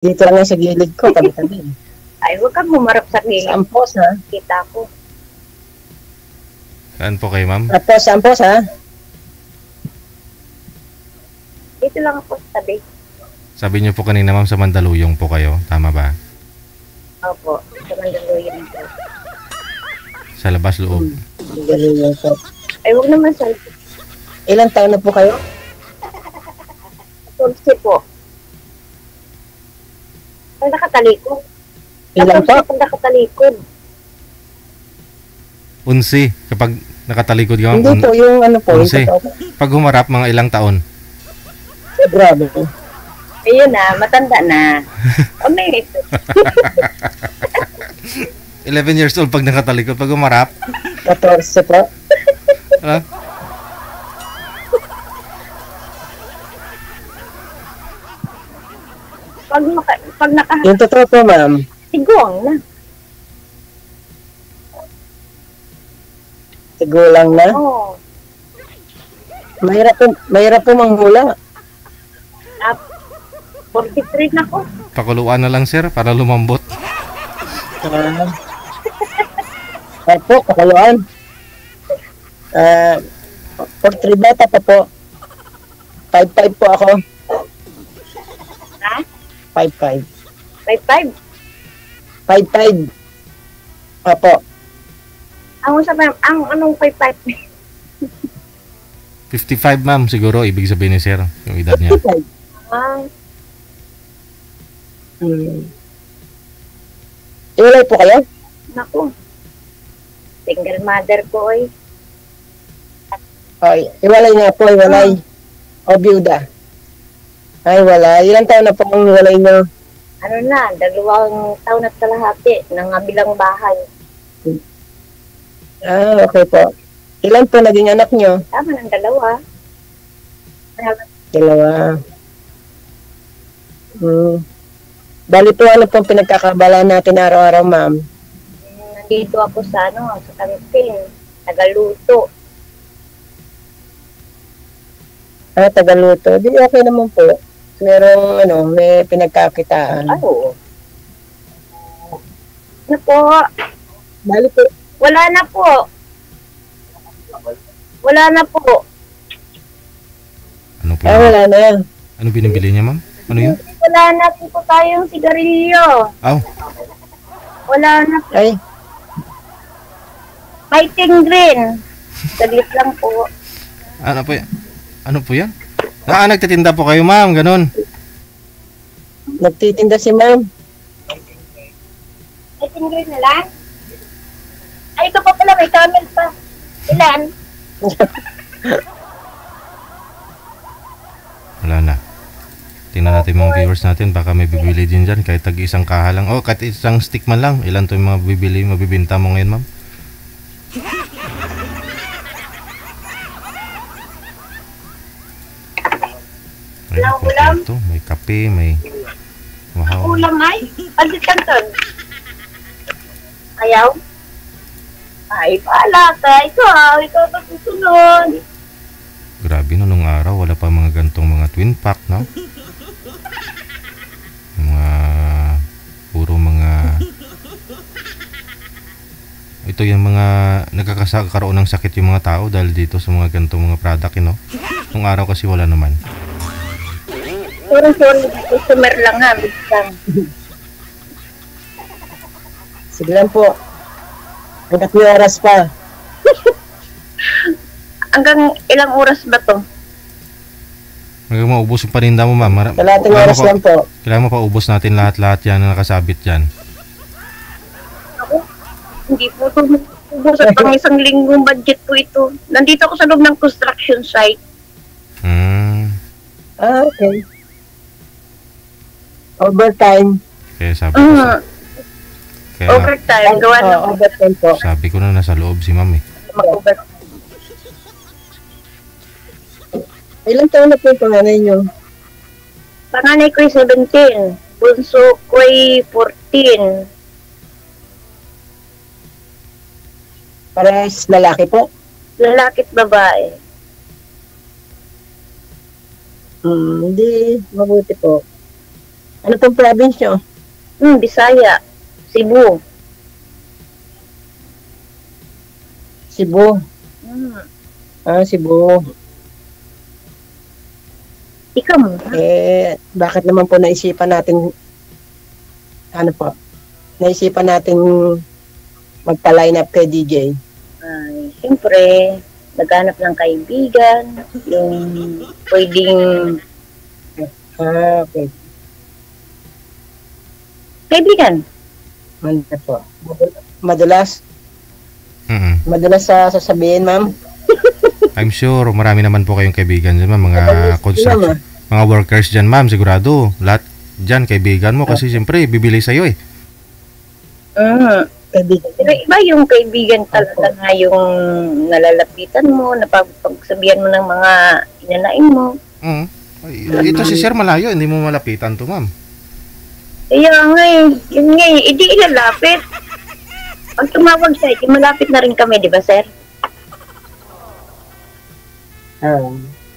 Dito lang sa gilid ko, tabi-tabi. Ay, huwag kang humarap sa gilid. Saan po, ha? Kita ko. Saan po kayo, ma'am? Saan po, ha? Dito lang ako sa tabi. Sabi niyo po kanina, ma'am, sa Mandaluyong po kayo. Tama ba? Opo, sa Mandaluyong po. Sa labas loob. Mandaluyong po. Ay, huwag naman sa... Ilang taon na po kayo? 14 po. Pag nakatalikod. Ilang po? Pag nakatalikod. 11. Kapag nakatalikod ka, ma'am. Hindi po, yung ano po. 11. Yung Pag humarap, mga ilang taon? grabe po. Ayun na, matanda na. O may 11 years old pag nakatalikod. Pag humarap, 14 po. ha? pag Yung totoo po, ma'am. sigong na. Sigulang na. Oo. Mahirap po manghula. 43 na ko. Pakuluan na lang, sir, para lumambot. Opo, kakaluan. 43 bata pa po. 5'5 po ako. Ha? 5'5. 5'5"? 5'5. Opo. Ang anong 5'5"? 55, ma'am, siguro, ibig sabihin ni sir, yung edad niya. 55. Ah, Iwalay po kayo? naku. Single mother ko eh. Ay, iwalay nga po, iwalay. O byuda. Ay, wala. Ilang taon na po ang iwalay nyo? Ano na, 2 taon at kalahati ng kabilang bahay. Okay po. Ilan po naging anak nyo? Tama ng 2. 2. Bali po, ano pong pinagkakabala natin araw-araw, ma'am? Nandito ako sa sa kantin. Tagaluto. Tagaluto. Di okay naman po. Merong, may pinagkakitaan. Ay, oo. Ano po? Bali po. Wala na po. Wala na po. Ano po? Wala na. Ano binibili niya, ma'am? Ano yun? Wala na po tayong sigarilyo. Aw, Wala na po. Ay, Fighting green. Saglit lang po. ano po yan? Ano po yan? Nagtitinda po kayo, ma'am, ganun. nagtitinda si ma'am. Fighting green na lang? Ay, ito pa pala. May camel pa. Ilan? Wala na. Tingnan natin mga viewers natin, baka may bibili din dyan, kahit tag-isang kaha lang. Oh, kahit isang stick man lang. Ilan to yung mga bibili, mabibinta mo ngayon, ma'am? Ayun po ito. May kape, may... Wow. Ulam ay? Palit kanton. Ayaw? Ay, pala ka. Ikaw ba susunod? Grabe no, nung araw, wala pa mga gantong mga twin pack, no? Mga... Puro mga... Ito yung mga nagkakaroon ng sakit yung mga tao dahil dito sa mga gantong mga product, no? Nung araw kasi wala naman. Sorry, customer lang ha. Biglang. Sige lang po. Hanggat may oras pa. Hanggang ilang oras ba to? Hanggang maubos yung paninda mo, ma'am. Kalating oras lang po. Kailangan mo pa ubos natin lahat-lahat yan na nakasabit yan. Ako, hindi po ito ubos at pang isang linggong budget po ito. Nandito ako sa loob ng construction site. Okay. Overtime. Kaya sabi ko, kaya Overtime. Gawa na Overtime po. sabi ko na nasa loob si ma'am eh. mag-overtime. Ilang taon na po yung panganay nyo? Panganay ko ay 17. Bunso ko ay 14. Parehas lalaki po? Lalaki at babae. Hindi. Mabuti po. Ano pong province nyo? Bisaya. Cebu. Cebu. Hmm. Cebu. Ikaw mo. Bakit naman po naisipan natin, naisipan natin magpa-line up kay DJ? Ay, siyempre, naghanap ng kaibigan, yung pwedeng Okay. kaibigan. Ano po? Madalas Mm. sasabihin, ma'am. I'm sure marami naman po kayong kaibigan dyan, ma'am. Mga Madalas construction, mga workers dyan, ma'am. Sigurado. Lahat dyan kaibigan mo kasi siyempre bibili sa'yo eh. Kaibigan. Pero iba yung kaibigan talaga na yung nalalapitan mo, napagsabihan mo ng mga inanain mo. Mm. Ay, ito si Sir malayo, hindi mo malapitan to, ma'am. Kaya nga yun nga hindi ilalapit. Pag tumawag siya, malapit na rin kami, di ba, sir?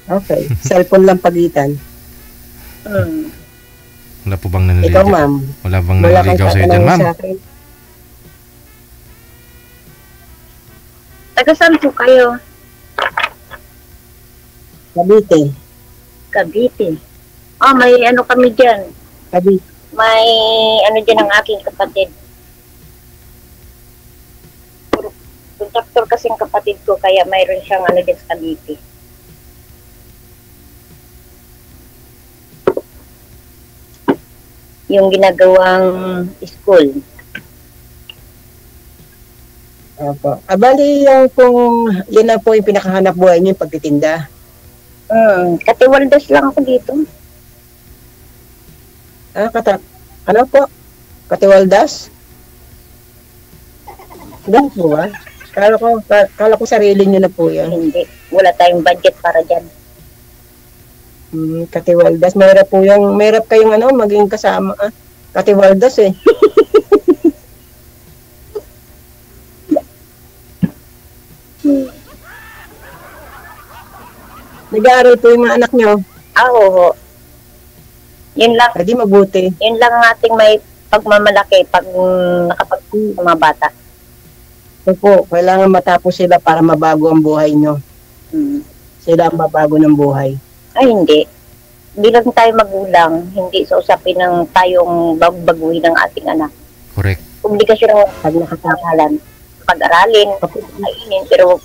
Okay. Cellphone lang pagitan. Wala po bang Ikaw, naniligaw? ma'am. Wala bang Wala kang naniligaw sa'yo dyan, tatanungin ma'am? sa akin. Taga saan po kayo? Cavite. Cavite. May ano kami dyan. Cavite. May ano dyan ang aking kapatid. Kontraktor kasing kapatid ko, kaya mayroon siyang ano din sa Cavite. Yung ginagawang school. Opo. Bali yung kung yun na po yung pinakahanap buhay niyo yung pagtitinda. Katiwaldas lang ako dito. Ano po? Katiwaldas? Ganun po ba? Kala ko sarili niyo na po yan. Hindi. Wala tayong budget para dyan. Katiwaldas. Mahirap kayong maging kasama. Katiwaldas eh. Nag-aaral po yung mga anak nyo. Oo. Yun lang. Hindi mabuti. Yun lang ang ating may pagmamalaki pag nakapag mga bata. Opo, kailangan matapos sila para mabago ang buhay nyo. Sila ang mabago ng buhay. Ay, hindi. Bilang tayo magulang, hindi sa usapin ng tayong baguhin ng ating anak. Correct. Obligasyon ng pag nakatakalan. Pag-aralin, kainin, pero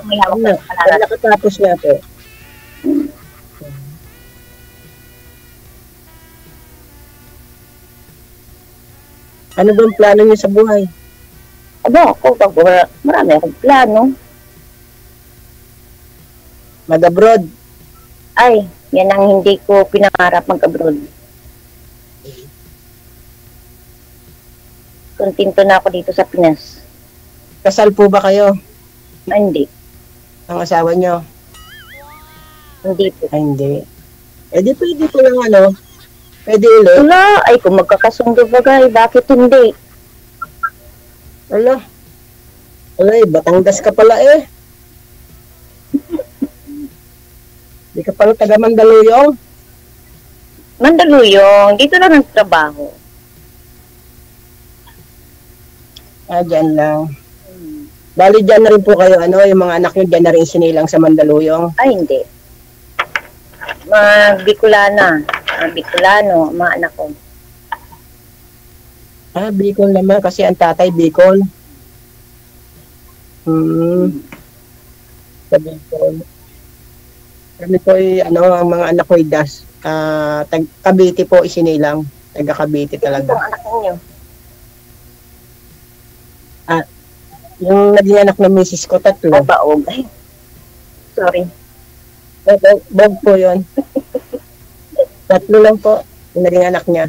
may hawak na Pag panarat. nakatapos nga po. Ano bang plano nyo sa buhay? Ako, marami akong plano. Mag-abroad? Ay, yan ang hindi ko pinangarap mag-abroad. Kontento na ako dito sa Pinas. Kasal po ba kayo? Ay, hindi. Ang asawa nyo? Hindi po. Ay, hindi. Di pwede po lang pwede ulit. Wala. Ay, kung magkakasundo bagay, bakit hindi? Ala, Batangas ka pala eh. Di ka pala taga Mandaluyong. Mandaluyong, dito lang ang trabaho. Dyan lang. Bali, dyan na rin po kayo, yung mga anak nyo dyan na rin sinilang sa Mandaluyong. Ay, hindi. Mga Bicolana. Bicolano, mga anak ko. Bicol naman kasi ang tatay Bicol. Sa Bicol. Kami po ang mga anak ko das. Cavite po isinilang. Taga Cavite talaga. Itong anak ninyo. Yung naging anak ng misis ko, 3. Baog. Ay, sorry. Bog po yun. 3 lang po yung naging anak niya.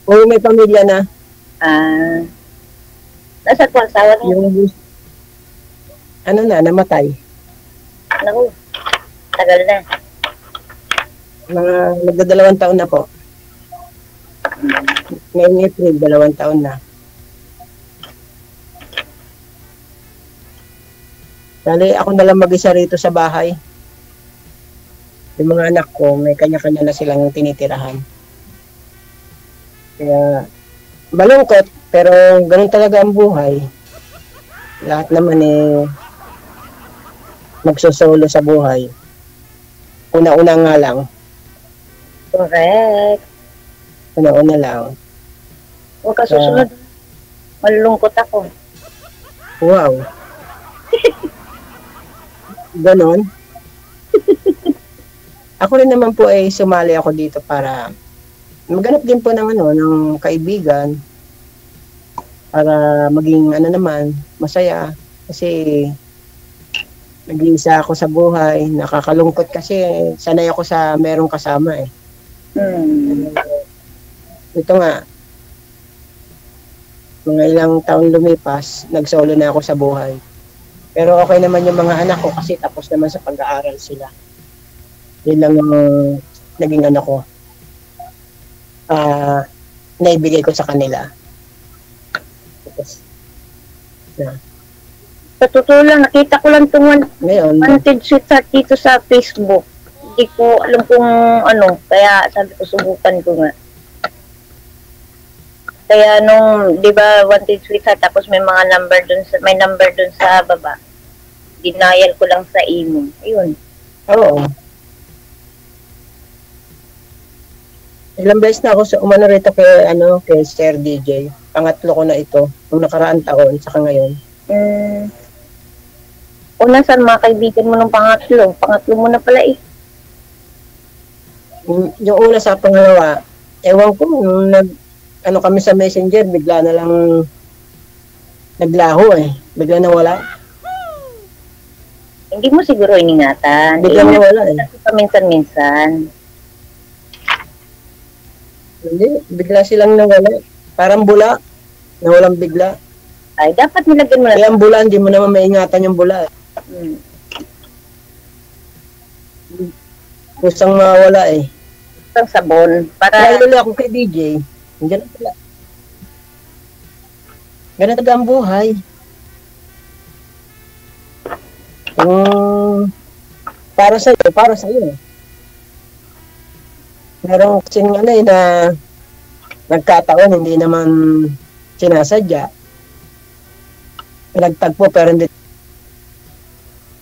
O may pamilya na. Nasa po ang sawa niyo? Namatay. Naku, tagal na. Mga nagda-2 taon na po. Ngayong April, 2 taon na. Dali, ako na lang mag-isa rito sa bahay. Yung mga anak ko, may kanya-kanya na silang tinitirahan. Kaya, malungkot, pero ganun talaga ang buhay. Lahat naman magsusolo sa buhay. Una-una nga lang. Correct. Una-una lang. Huwag ka susunod. Malulungkot ako. Wow. Ganon. Ako rin naman po ay sumali ako dito para maghanap din po ng ng kaibigan para maging naman masaya kasi nag-iisa ako sa buhay, nakakalungkot kasi sanay ako sa merong kasama eh. Ito nga, mga ilang taon lumipas, nag-solo na ako sa buhay. Pero okay naman yung mga anak ko kasi tapos naman sa pag-aaral sila. Yun lang yung naging ko. Naibigay ko sa kanila. Tapos, Sa totoo lang, nakita ko lang itong ngayon, wanted sweetheart dito sa Facebook. Hindi ko alam kung kaya sabi ko subukan ko nga. Kaya nung, di ba, wanted sweetheart, tapos may number dun sa baba. Denial ko lang sa imo. Ayun. oo. Ilang beses na ako umano rito kay Sir DJ. Pangatlo ko na ito. Nung nakaraang taon, saka ngayon. Una, saan mga kaibigan mo nung pangatlo? Pangatlo mo na pala eh. Yung una sa pangalawa, ewan ko, nung kami sa Messenger, bigla na lang naglaho eh. Bigla na wala. Hindi mo siguro iningatan. Bigla na wala eh. Kasi paminsan-minsan. Hindi, bigla silang nawala. Parang bula, nawalang bigla. Ay, dapat nilagyan mo na. Kaya ang bula, hindi mo naman maingatan yung bula. Kusang mawala eh. Isang sabon. Kaya Para, lalo ako kay DJ. Ganyan pala. Ganun talaga ang buhay. Para sa'yo. Merong kasing na nagkataon, hindi naman sinasadya. Nagtagpo pero hindi.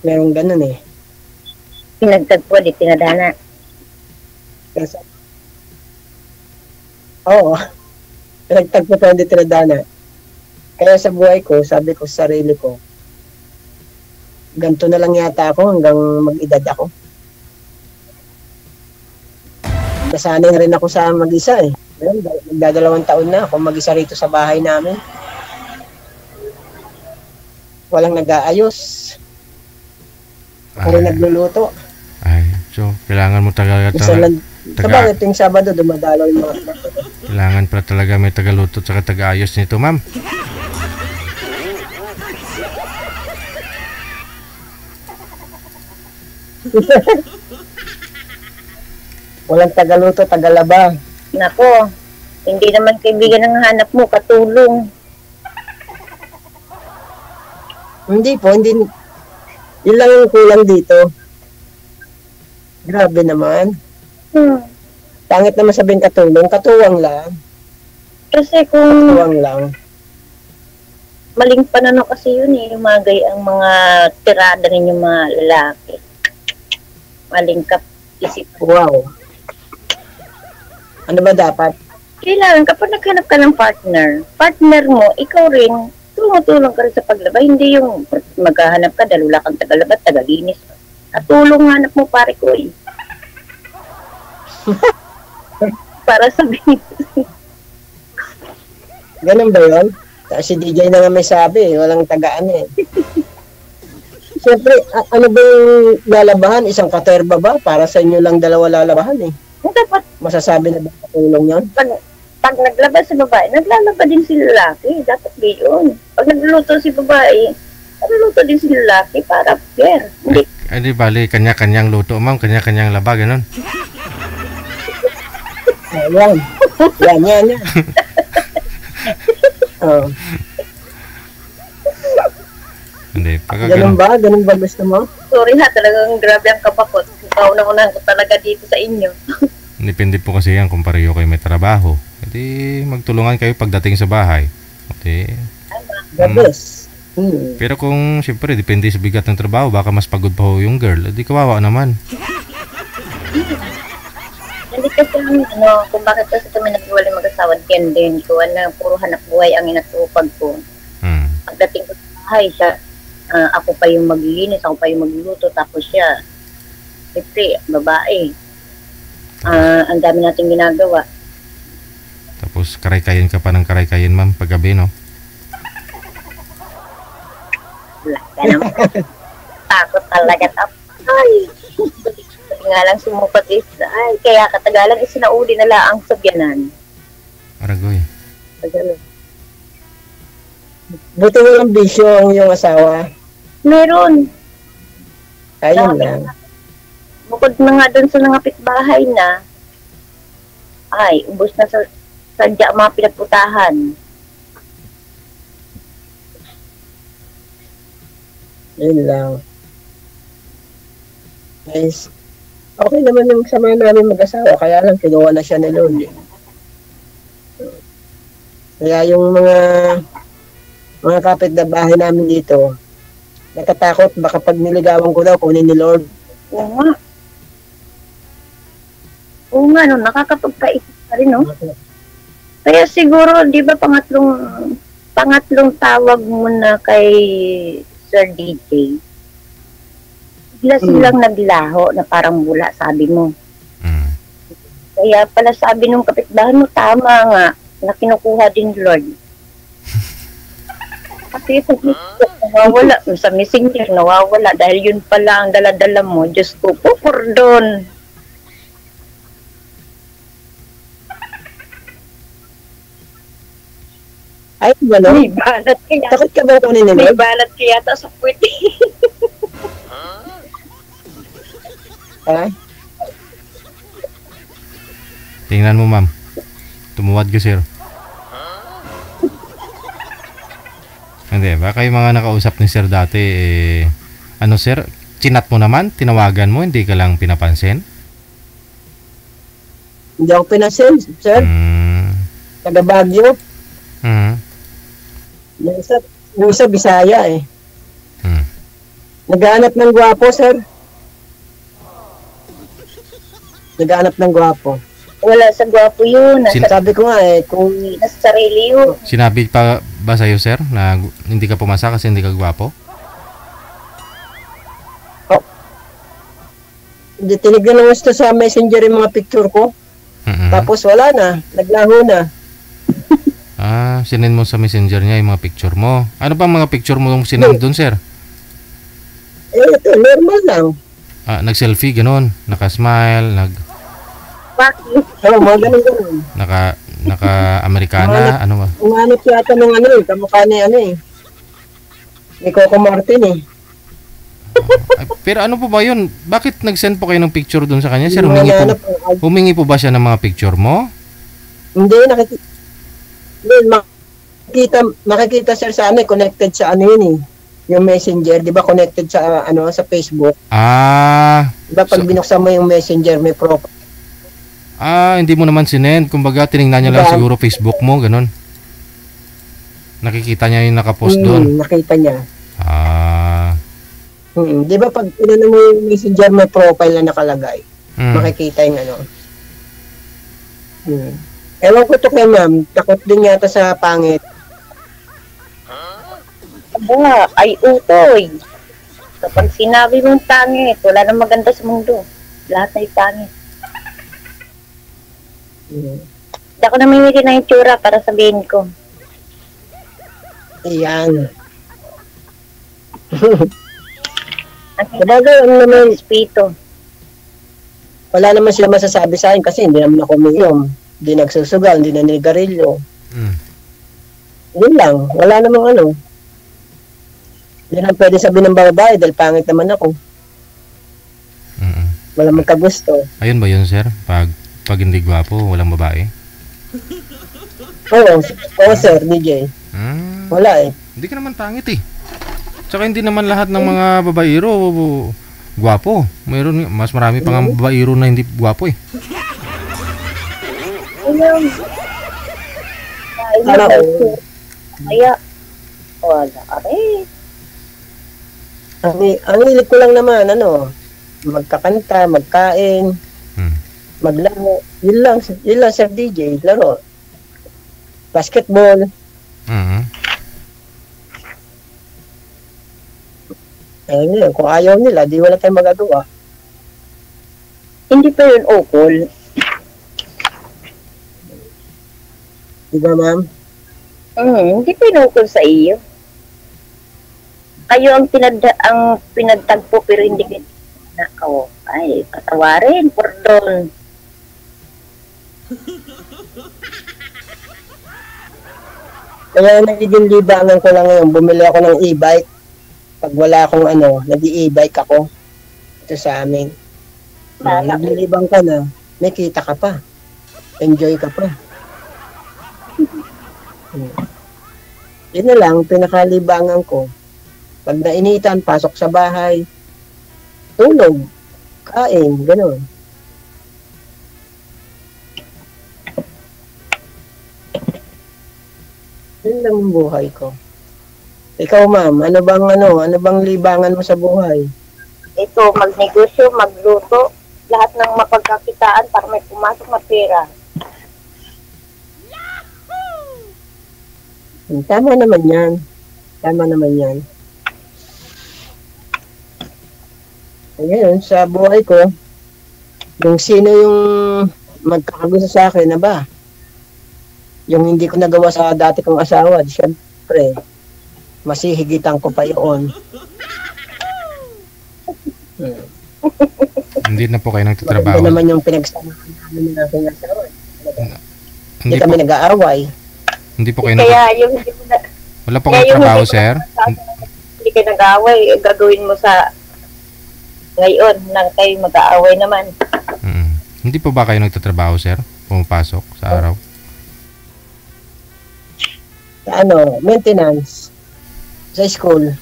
Merong ganun eh. pinagtagpo, di tinadhana. Kasi, oo. Pinagtagpo pero hindi tinadhana. Kaya sa buhay ko, sabi ko sa sarili ko, ganito na lang yata ako hanggang mag-edad ako. Nasanay rin ako sa mag-isa eh. Magdadalawang taon na ako mag-isa rito sa bahay namin. Walang nag-aayos. Ako rin nagluluto. Ay, so kailangan mo talaga Sa bakit yung Sabado dumadalaw yung mga kailangan pala talaga may tagaluto at taga-ayos nito, ma'am. walang tagaluto, tagalaba. Nako, hindi naman kaibigan ang hanap mo, katulong. Hindi po, hindi. Yun lang yung kulang dito. Grabe naman. Pangit naman sabihin katulong, katuwang lang. Kasi kung Katuwang lang. maling pananaw kasi yun eh, umagay ang mga tirada ninyong mga lalaki. Maling isip. Wow. Ano ba dapat? Kailangan kapag naghanap ka ng partner mo, ikaw rin, tumutulong ka rin sa paglaba. Hindi yung maghahanap ka, dalula kang tagalaba, tagalinis. Katulong hanap mo, pare ko eh. Para sabihin. Ganun ba yun? Si DJ na nga may sabi, walang tagaan eh. Siyempre, ano ba yung lalabahan? Isang katerba ba? Para sa inyo lang dalawa lalabahan eh. Dapat, Masasabi na ba katulong yun? pag naglaba si babae, naglalaba din si lalaki. Dapat gayon. Pag nagluluto si babae, nagluluto din si lalaki para fair. Hindi. Ay, di bali, kanya-kanyang luto, ma'am. Kanya-kanyang laba, ganun. Yan. Yan. Oh. Hindi, pagka Ganun ganun. ba? Ganun ba gusto mo? Sorry ha, talagang grabe ang kapakot. Nauna-unahan ko talaga dito sa inyo. Depende po kasi yan kung pareho kayo may trabaho. Hindi magtulungan kayo pagdating sa bahay. Okay. The best. Pero kung siyempre depende sa bigat ng trabaho, baka mas pagod pa ho yung girl. Di kawawa naman. Hindi kasi kung bakit kasi kami naghiwalay mag-asawa, yan din ko, puro hanap buhay ang inatupag ko. Pagdating ko sa bahay, siya, ako pa yung maglilinis, ako pa yung magluluto, tapos siya, siyempre, babae. Ang dami nating ginagawa. Tapos karay-kayin ka pa ng karay-kayin, ma'am, paggabi, no? Wala ka naman. Takot talaga. Ay! Kasi nga lang sumukat is, ay, kaya katagalan is sinauli na lang ang sabyanan. Aragoy. Buti walang bisyo ang iyong asawa. Meron. Ayun lang. Bukod na nga doon sa nangapit bahay na, ay, ubos na sa sadya ang mga pinagputahan. Yun lang. Guys, okay naman yung sama namin mag-asawa, kaya lang kinuha na siya ni Lord. Kaya yung mga kapitbahay namin dito, natatakot baka pag niligawan ko daw kunin ni Lord. Oo nga. Oo nga, no, nakakapagpaisip pa rin, no? Kaya siguro, di ba, pangatlong tawag mo na kay Sir DJ, bigla silang naglaho na parang bula, sabi mo. Kaya pala sabi nung kapitbahay mo, tama nga, na kinukuha din Lord. Kasi sa Facebook, nawawala. Sa Messenger, nawawala. Dahil yun pala ang dala-dala mo. Diyos ko, pupurdon. Ay, gano'n? May balat kaya. Takot ka ba kunin ni May Lord? balat kaya sa puwete. Ha? Tingnan mo, ma'am. Tumuwad ka, sir. Hindi, baka yung mga nakausap ni sir dati, ano sir, chinat mo naman, tinawagan mo, hindi ka lang pinapansin? Hindi ako pinasin, sir. Taga Baguio. Yung isa Bisaya eh. Naghahanap ng gwapo, sir. Naghahanap ng gwapo. Wala sa gwapo yun. Sabi ko nga eh, kung nasa sarili yun. Sinabi pa ba sa'yo, sir, na hindi ka pumasa kasi hindi ka gwapo? hindi tinignan ng gusto sa messenger yung mga picture ko. Tapos wala na, naglaho na. Sinend mo sa messenger niya yung mga picture mo. Ano ba mga picture mo yung sinend doon, sir? Ito, normal lang. Nag-selfie, ganun. Naka-smile, Bakit? Mga ganun. Naka-Amerikana, ano ba? Umanip yata ng kamukha ni ni Coco Martin eh. Pero ano po ba yun? Bakit nag-send po kayo ng picture doon sa kanya, sir? Humingi po ba siya ng mga picture mo? Hindi, makikita sir sa connected sa yun eh. Yung messenger, di ba connected sa sa Facebook? Di ba pag binuksan mo yung messenger, may profile. Hindi mo naman sinend. Kumbaga, tinignan niya lang siguro Facebook mo, ganun. Nakikita niya yung nakapost doon. Nakita niya. Di ba pag inano mo yung messenger, may profile na nakalagay. Makikita yung Ewan ko to kay ma'am, takot din yata sa pangit. Aba, ay utoy. Kapag sinabi mong pangit, wala nang maganda sa mundo. Lahat ay pangit. Hindi ako namimili ng itsura para sabihin ko. Iyan. Sabagay, naman, Espito. wala naman sila masasabi sa akin kasi hindi naman ako umiinom. Hindi nagsusugal, hindi naninigarilyo. Yun lang, wala namang Hindi lang pwede sabihin ng babae dahil pangit naman ako. Wala magkagusto. Ayun ba yun, sir? Pag hindi gwapo, walang babae? Oo, sir, DJ. Wala eh. Hindi ka naman pangit eh. Tsaka hindi naman lahat ng mga babaero Gwapo. Mayroon, mas marami pang ang babaero na hindi gwapo eh. Ayun. Sana Kaya, wala ka rin. ang hilig ko lang naman, magkakanta, magkain, maglaro. Yun lang, Sir DJ, laro. Basketball. Ayun yun, kung ayaw nila, di wala tayong magagawa. Hindi pa yun ukol. Di ba, ma'am? Hindi pa yun ukol sa iyo. Kayo ang pinagtagpo pero hindi kayo nakaw. Ay, patawarin, pardon. Kaya nagiging libangan ko lang ngayon, bumili ako ng e-bike. Pag wala akong nag-e-bike ako. Ito sa amin. Naglilibang ka na, may kita ka pa. Enjoy ka pa. Yun na lang, pinakalibangan ko. Pag nainitan, pasok sa bahay, tulog, kain, gano'n. Yun lang ang buhay ko. Ikaw, ma'am, ano bang libangan mo sa buhay? Ito, magnegosyo, magluto, lahat ng mapagkakitaan para may pumasok na pera. Tama naman yan. Tama naman yan. Ngayon, sa buhay ko, yung sino yung magkakagusto sa akin na ba? Yung hindi ko nagawa sa dati kong asawa, siyempre, masihigitan ko pa yun. Hindi na po kayo nagtatrabaho. Maganda naman yung pinagsamahan namin ng aking asawa. Hindi kami nag-aaway. Hindi po kayo wala po kaya kayo trabaho, sir? Hindi kayo nag-aaway, gagawin mo sa ngayon nang kayo mag-aaway naman. Hindi po ba kayo nagtatrabaho, sir? Pumapasok sa araw? Maintenance. Sa school.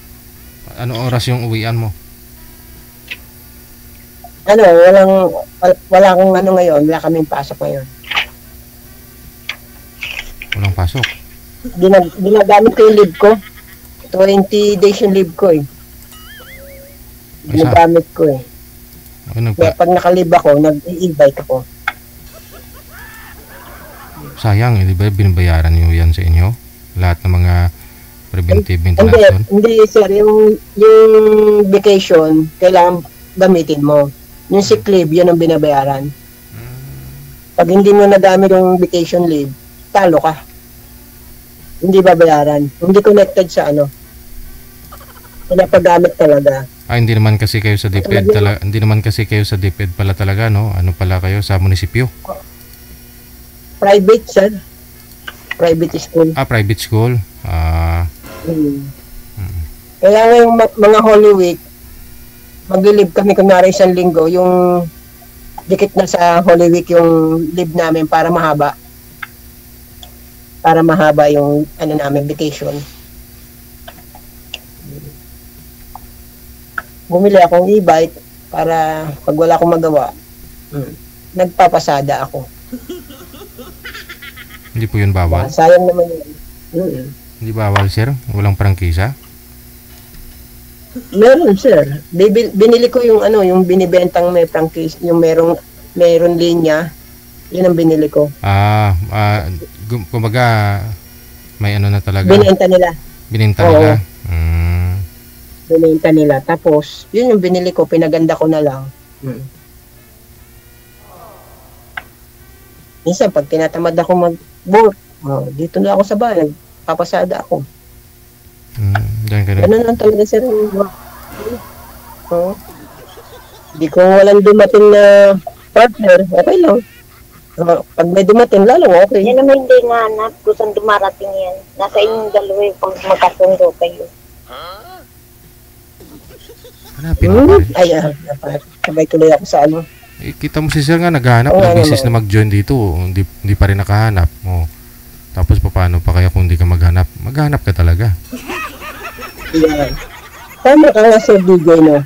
Ano oras yung uwian mo? Wala akong ngayon. Wala kaming pasok ngayon. Walang pasok? Ginagamit ko yung leave ko. 20 days yung leave ko eh. Ginagamit ko eh. Kaya pag nakalib ako, nag-e-bike ako. Sayang, di ba binabayaran nyo yan sa inyo? Lahat ng mga preventive maintenance? Hindi sir, yung vacation, kailangan gamitin mo. Yung sick leave, yun ang binabayaran. Pag hindi mo nagamit yung vacation leave, talo ka. Hindi babayaran. Hindi connected sa pinapagamit talaga. Hindi naman kasi kayo sa DepEd hindi naman kasi kayo sa DepEd pala talaga, no? Ano pala kayo sa munisipyo? Private, sir. Private school. Private school. Kaya ngayong mga Holy Week, mag-leave kami kunwari isang linggo, yung dikit na sa Holy Week yung leave namin para mahaba. Para mahaba yung namin vacation. Bumili akong e-bike para pag wala akong magawa, nagpapasada ako. Hindi po yun bawal? Sayang naman yun. Hindi bawal, sir? Walang prangkisa? Meron, sir. Binili ko yung yung binibentang may prangkisa, yung meron linya. Yun ang binili ko. Kumbaga, may na talaga. Binenta nila. Nila? Binenta nila. Tapos, yun yung binili ko, pinaganda ko na lang. Minsan, pag tinatamad ako mag-boat, dito na ako sa bahay, papasada ako. Ganun lang talaga, sir. Di ko walang dumating na partner, okay lang. Pag may dumating, lalo okay. Yan naman hindi nahanap kung saan dumarating yan. Nasa inyong dalawa pag magkasundo kayo. Hanapin mo sabay tuloy ako sa kita mo si sir nga naghahanap ng business na mag-join dito. Hindi pa rin nakahanap. Tapos paano pa kaya kung hindi ka maghanap? Maghanap ka talaga. Yeah. Tama ka nga, Sir DJ, no?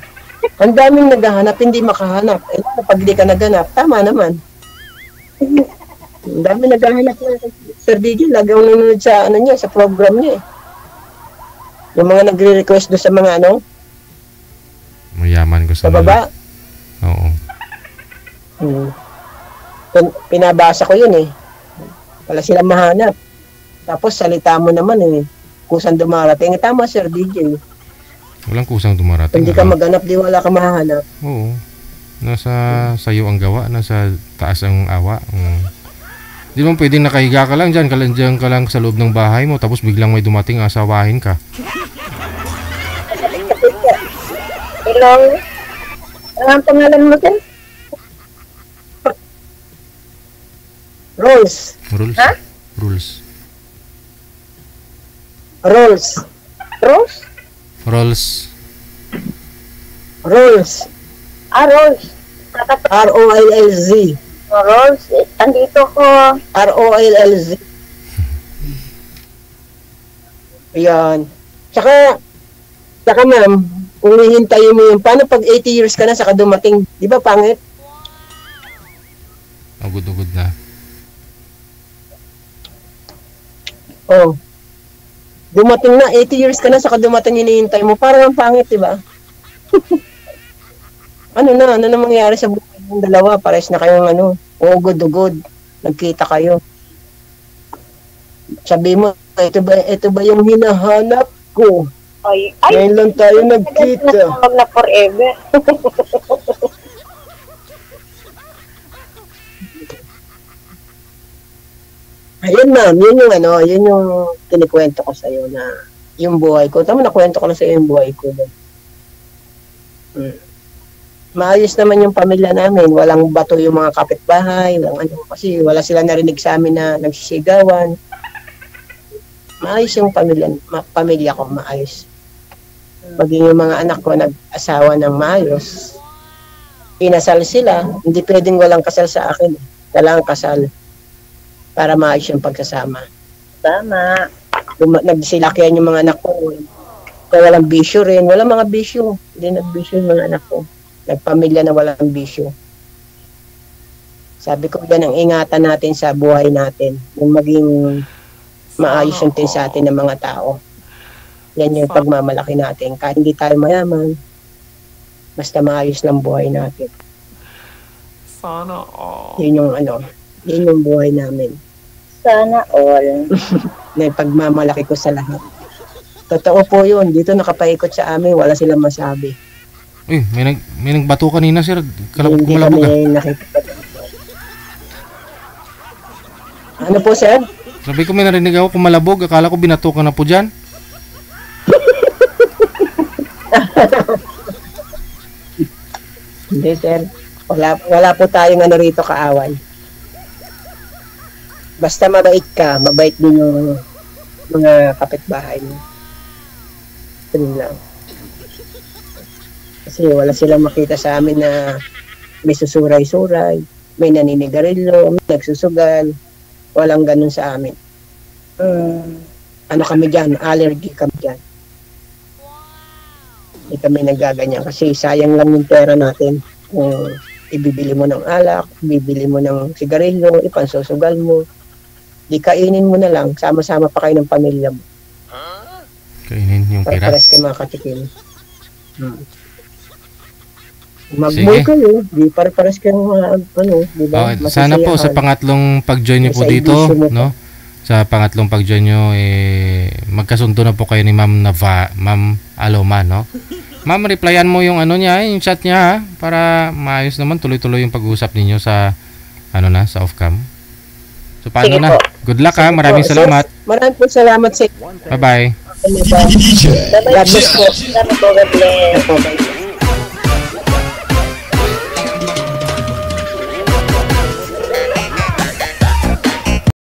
Ang daming naghahanap, hindi makahanap. Eh, kapag di ka naghanap, tama naman. Ang daming naghahanap na Sir DJ, lagi ang nanonood sa, ano niya, sa program niya eh. Yung mga nagre-request doon sa mga ano, Mayaman ko sa baba. Oo. Pinabasa ko yun eh. Wala silang mahanap. Tapos salita mo naman eh. Kusang dumarating. Tama Sir DJ. Walang kusang dumarating. Hindi ka maghanap, di wala ka mahanap. Oo. Nasa sayo ang gawa, nasa taas ang awa. Di ba pwedeng nakahiga ka lang dyan ka lang sa loob ng bahay mo, tapos biglang may dumating, asawahin ka. Hello? Ano ang pangalan mo, sir? Rolls. Rules? Ha? Rules. Rolls. Rose? Rolls. Rolls. Rose. R-O-L-L-Z. Rose, andito ko. R-O-L-L-Z. Ayan. Tsaka ma'am, kung hihintayin mo yun, paano pag 80 years ka na saka dumating, di ba pangit? Ugod-ugod na. Oh. Dumating na, 80 years ka na saka dumating hinihintay mo, parang ang pangit, di ba? Ano na mangyari sa buhay ng dalawa? Pares na kayong ugod-ugod. Nagkita kayo. Sabi mo, ito ba yung hinahanap ko? Ay, ngayon lang tayo nagkita. Huwag na forever. Ayun ma'am, yun yung kinikwento ko sa'yo na yung buhay ko. Tama, nakwento ko na sa'yo yung buhay ko. Maayos naman yung pamilya namin. Walang bato yung mga kapitbahay. Kasi wala sila narinig sa amin na nagsisigawan. Maayos yung pamilya ko, maayos. Maging yung mga anak ko nag-asawa ng maayos. Inasal sila. Hindi pwedeng walang kasal sa akin. Kailangan kasal. Para maayos yung pagsasama. Tama. Nagsilakihan yung mga anak ko. Kaya walang bisyo rin. Walang mga bisyo. Hindi nagbisyo yung mga anak ko. Nagpamilya na walang bisyo. Sabi ko, yan ang ingatan natin sa buhay natin. Yung maging maayos yung tin sa atin ng mga tao. Yan yung pagmamalaki natin. Kahit hindi tayo mayaman, basta maayos lang buhay natin. Sana all. Yun yung buhay namin. Sana all. Na pagmamalaki ko sa lahat. Totoo po yun. Dito nakapaikot sa amin, wala silang masabi. Uy, may nagbato kanina, sir. Kumalabog kami nakikita. Ano po, sir? Sabi ko, may narinig ako kumalabog. Akala ko binato ka na po dyan. Hindi, sir. Wala po tayong rito kaaway. Basta mabait ka, mabait din yung mga kapitbahay mo. Yun lang. Kasi wala silang makita sa amin na may susuray-suray, may naninigarilyo, may nagsusugal. Walang ganun sa amin. Ano kami dyan? Allergy kami dyan. Hindi kami nagaganyan kasi sayang lang yung pera natin. Kung ibibili mo ng alak, bibili mo ng sigarilyo, ipansusugal mo. Di kainin mo na lang, sama-sama pa kayo ng pamilya mo. Kainin yung pera. Pares kayo makatikim. Mag-mall kayo, di pares kayo diba? Sana po sa pangatlong pag-join nyo po dito, no? Sa pangatlong pag-join nyo, magkasundo na po kayo ni Ma'am Ma'am Aloma, no? Ma'am, replyan mo yung yung chat niya, ha? Para maayos naman, tuloy-tuloy yung pag-uusap ninyo sa, sa off-cam. So, paano Sige na? po. Good luck, ha? Maraming salamat. Maraming po salamat sa Bye-bye. God bless po. Sana po, God bless. Bye-bye.